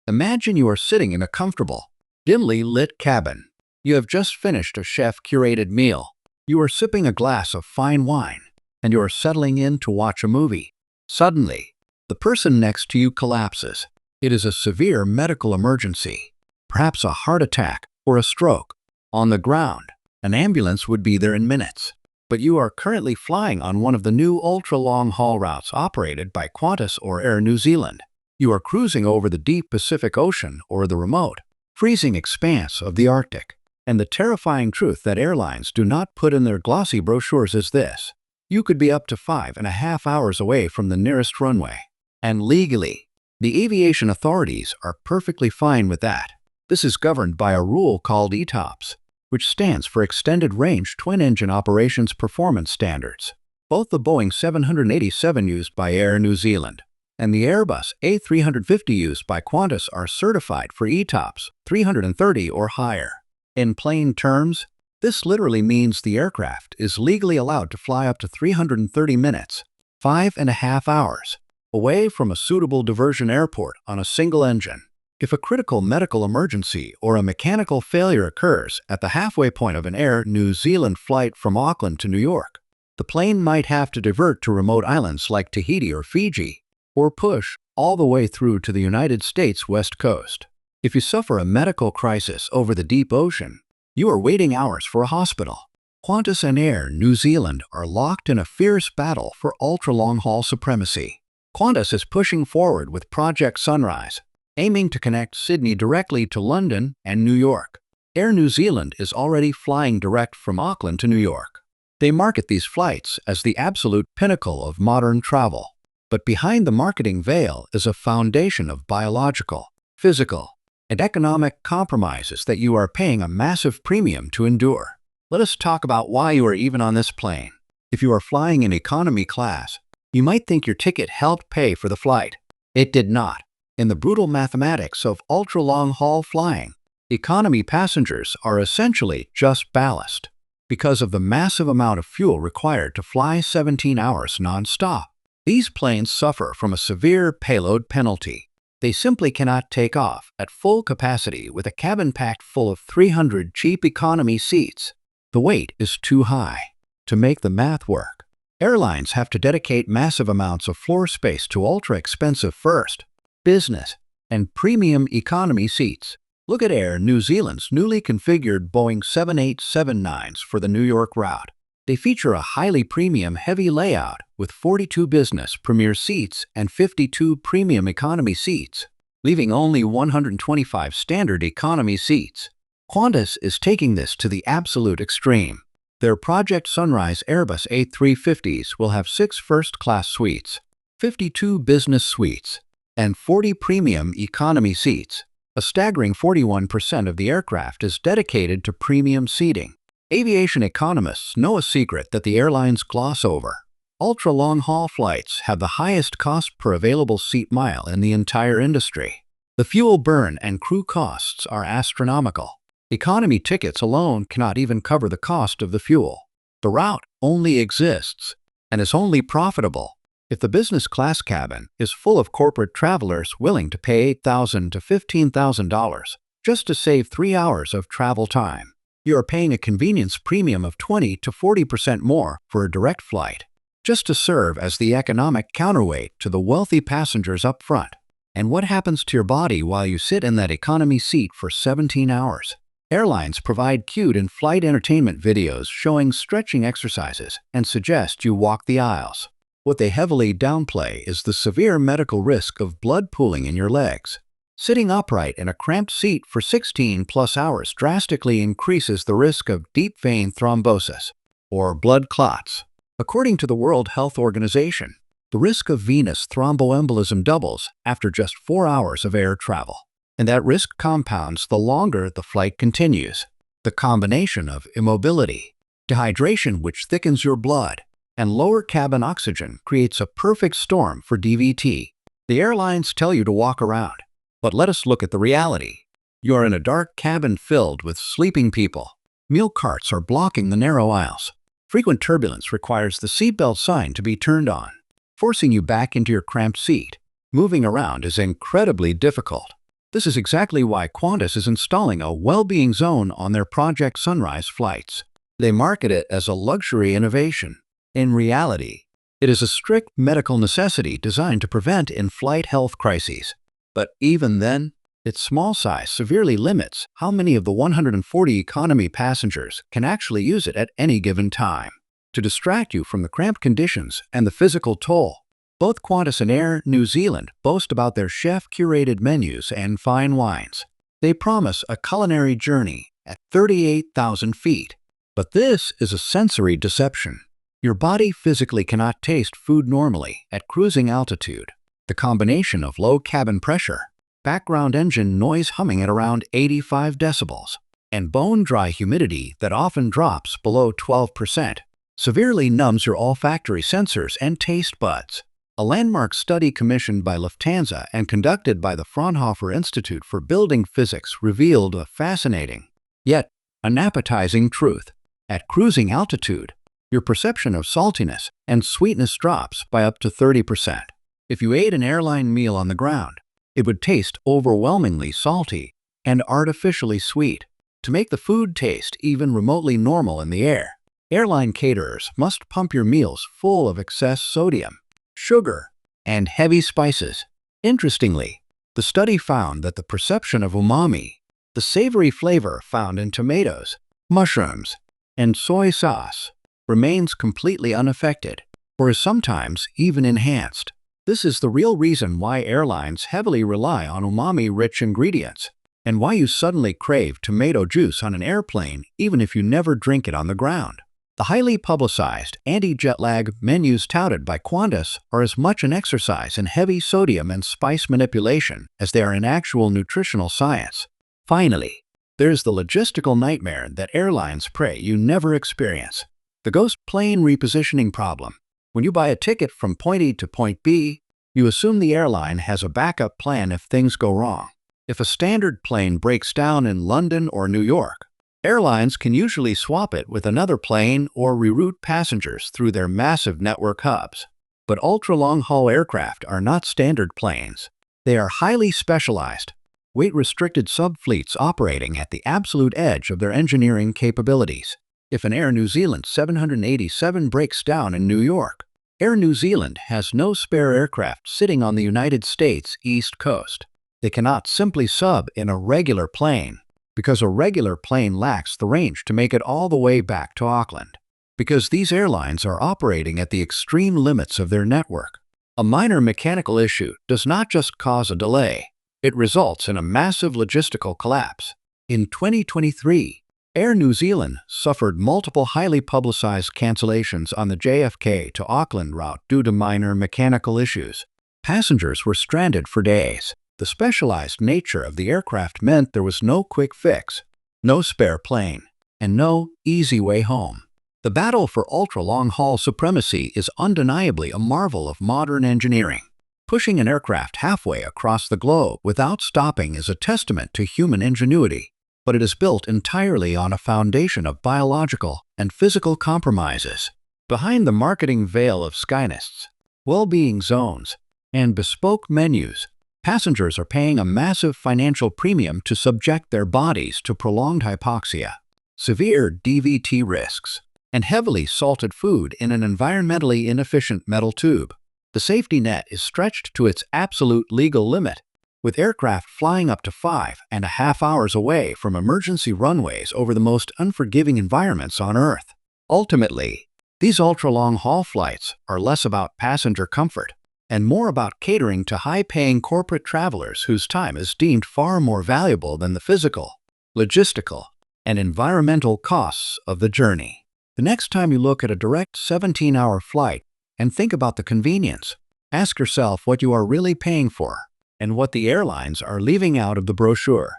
Imagine you are sitting in a comfortable, dimly lit cabin. You have just finished a chef-curated meal. You are sipping a glass of fine wine, and you are settling in to watch a movie. Suddenly, the person next to you collapses. It is a severe medical emergency, perhaps a heart attack or a stroke. On the ground, an ambulance would be there in minutes. But you are currently flying on one of the new ultra-long-haul routes operated by Qantas or Air New Zealand. You are cruising over the deep Pacific Ocean or the remote, freezing expanse of the Arctic. And the terrifying truth that airlines do not put in their glossy brochures is this: you could be up to 5.5 hours away from the nearest runway. And legally, the aviation authorities are perfectly fine with that. This is governed by a rule called ETOPS, which stands for Extended Range Twin-Engine Operations Performance Standards. Both the Boeing 787 used by Air New Zealand and the Airbus A350 used by Qantas are certified for ETOPS 330 or higher. In plain terms, this literally means the aircraft is legally allowed to fly up to 330 minutes, 5.5 hours, away from a suitable diversion airport on a single engine. If a critical medical emergency or a mechanical failure occurs at the halfway point of an Air New Zealand flight from Auckland to New York, the plane might have to divert to remote islands like Tahiti or Fiji, or push all the way through to the United States West Coast. If you suffer a medical crisis over the deep ocean, you are waiting hours for a hospital. Qantas and Air New Zealand are locked in a fierce battle for ultra-long-haul supremacy. Qantas is pushing forward with Project Sunrise, aiming to connect Sydney directly to London and New York. Air New Zealand is already flying direct from Auckland to New York. They market these flights as the absolute pinnacle of modern travel. But behind the marketing veil is a foundation of biological, physical, and economic compromises that you are paying a massive premium to endure. Let us talk about why you are even on this plane. If you are flying in economy class, you might think your ticket helped pay for the flight. It did not. In the brutal mathematics of ultra-long-haul flying, economy passengers are essentially just ballast because of the massive amount of fuel required to fly 17 hours non-stop. These planes suffer from a severe payload penalty. They simply cannot take off at full capacity with a cabin packed full of 300 cheap economy seats. The weight is too high to make the math work. Airlines have to dedicate massive amounts of floor space to ultra-expensive first, business, and premium economy seats. Look at Air New Zealand's newly configured Boeing 787-9s for the New York route. They feature a highly premium heavy layout with 42 business premier seats and 52 premium economy seats, leaving only 125 standard economy seats. Qantas is taking this to the absolute extreme. Their Project Sunrise Airbus A350s will have 6 first-class suites, 52 business suites, and 40 premium economy seats. A staggering 41% of the aircraft is dedicated to premium seating. Aviation economists know a secret that the airlines gloss over. Ultra-long-haul flights have the highest cost per available seat mile in the entire industry. The fuel burn and crew costs are astronomical. Economy tickets alone cannot even cover the cost of the fuel. The route only exists and is only profitable if the business class cabin is full of corporate travelers willing to pay $8,000 to $15,000 just to save 3 hours of travel time. You are paying a convenience premium of 20 to 40% more for a direct flight, just to serve as the economic counterweight to the wealthy passengers up front. And what happens to your body while you sit in that economy seat for 17 hours? Airlines provide cute in-flight entertainment videos showing stretching exercises and suggest you walk the aisles. What they heavily downplay is the severe medical risk of blood pooling in your legs. Sitting upright in a cramped seat for 16+ hours drastically increases the risk of deep vein thrombosis, or blood clots. According to the World Health Organization, the risk of venous thromboembolism doubles after just 4 hours of air travel, and that risk compounds the longer the flight continues. The combination of immobility, dehydration which thickens your blood, and lower cabin oxygen creates a perfect storm for DVT. The airlines tell you to walk around. But let us look at the reality. You are in a dark cabin filled with sleeping people. Meal carts are blocking the narrow aisles. Frequent turbulence requires the seatbelt sign to be turned on, forcing you back into your cramped seat. Moving around is incredibly difficult. This is exactly why Qantas is installing a well-being zone on their Project Sunrise flights. They market it as a luxury innovation. In reality, it is a strict medical necessity designed to prevent in-flight health crises. But even then, its small size severely limits how many of the 140 economy passengers can actually use it at any given time. To distract you from the cramped conditions and the physical toll, both Qantas and Air New Zealand boast about their chef-curated menus and fine wines. They promise a culinary journey at 38,000 feet. But this is a sensory deception. Your body physically cannot taste food normally at cruising altitude. The combination of low cabin pressure, background engine noise humming at around 85 decibels, and bone-dry humidity that often drops below 12% severely numbs your olfactory sensors and taste buds. A landmark study commissioned by Lufthansa and conducted by the Fraunhofer Institute for Building Physics revealed a fascinating, yet unappetizing truth. At cruising altitude, your perception of saltiness and sweetness drops by up to 30%. If you ate an airline meal on the ground, it would taste overwhelmingly salty and artificially sweet. To make the food taste even remotely normal in the air, airline caterers must pump your meals full of excess sodium, sugar, and heavy spices. Interestingly, the study found that the perception of umami, the savory flavor found in tomatoes, mushrooms, and soy sauce, remains completely unaffected, or is sometimes even enhanced. This is the real reason why airlines heavily rely on umami-rich ingredients, and why you suddenly crave tomato juice on an airplane even if you never drink it on the ground. The highly publicized anti-jet lag menus touted by Qantas are as much an exercise in heavy sodium and spice manipulation as they are in actual nutritional science. Finally, there's the logistical nightmare that airlines pray you never experience: the ghost plane repositioning problem. When you buy a ticket from point A to point B, you assume the airline has a backup plan if things go wrong. If a standard plane breaks down in London or New York, airlines can usually swap it with another plane or reroute passengers through their massive network hubs. But ultra-long-haul aircraft are not standard planes. They are highly specialized, weight-restricted subfleets operating at the absolute edge of their engineering capabilities. If an Air New Zealand 787 breaks down in New York, Air New Zealand has no spare aircraft sitting on the United States East Coast. They cannot simply sub in a regular plane, because a regular plane lacks the range to make it all the way back to Auckland. Because these airlines are operating at the extreme limits of their network. A minor mechanical issue does not just cause a delay, it results in a massive logistical collapse. In 2023, Air New Zealand suffered multiple highly publicized cancellations on the JFK to Auckland route due to minor mechanical issues. Passengers were stranded for days. The specialized nature of the aircraft meant there was no quick fix, no spare plane, and no easy way home. The battle for ultra-long-haul supremacy is undeniably a marvel of modern engineering. Pushing an aircraft halfway across the globe without stopping is a testament to human ingenuity, but it is built entirely on a foundation of biological and physical compromises. Behind the marketing veil of skynests, well-being zones, and bespoke menus, passengers are paying a massive financial premium to subject their bodies to prolonged hypoxia, severe DVT risks, and heavily salted food in an environmentally inefficient metal tube. The safety net is stretched to its absolute legal limit, with aircraft flying up to 5.5 hours away from emergency runways over the most unforgiving environments on Earth. Ultimately, these ultra-long-haul flights are less about passenger comfort and more about catering to high-paying corporate travelers whose time is deemed far more valuable than the physical, logistical, and environmental costs of the journey. The next time you look at a direct 17-hour flight and think about the convenience, ask yourself what you are really paying for and what the airlines are leaving out of the brochure.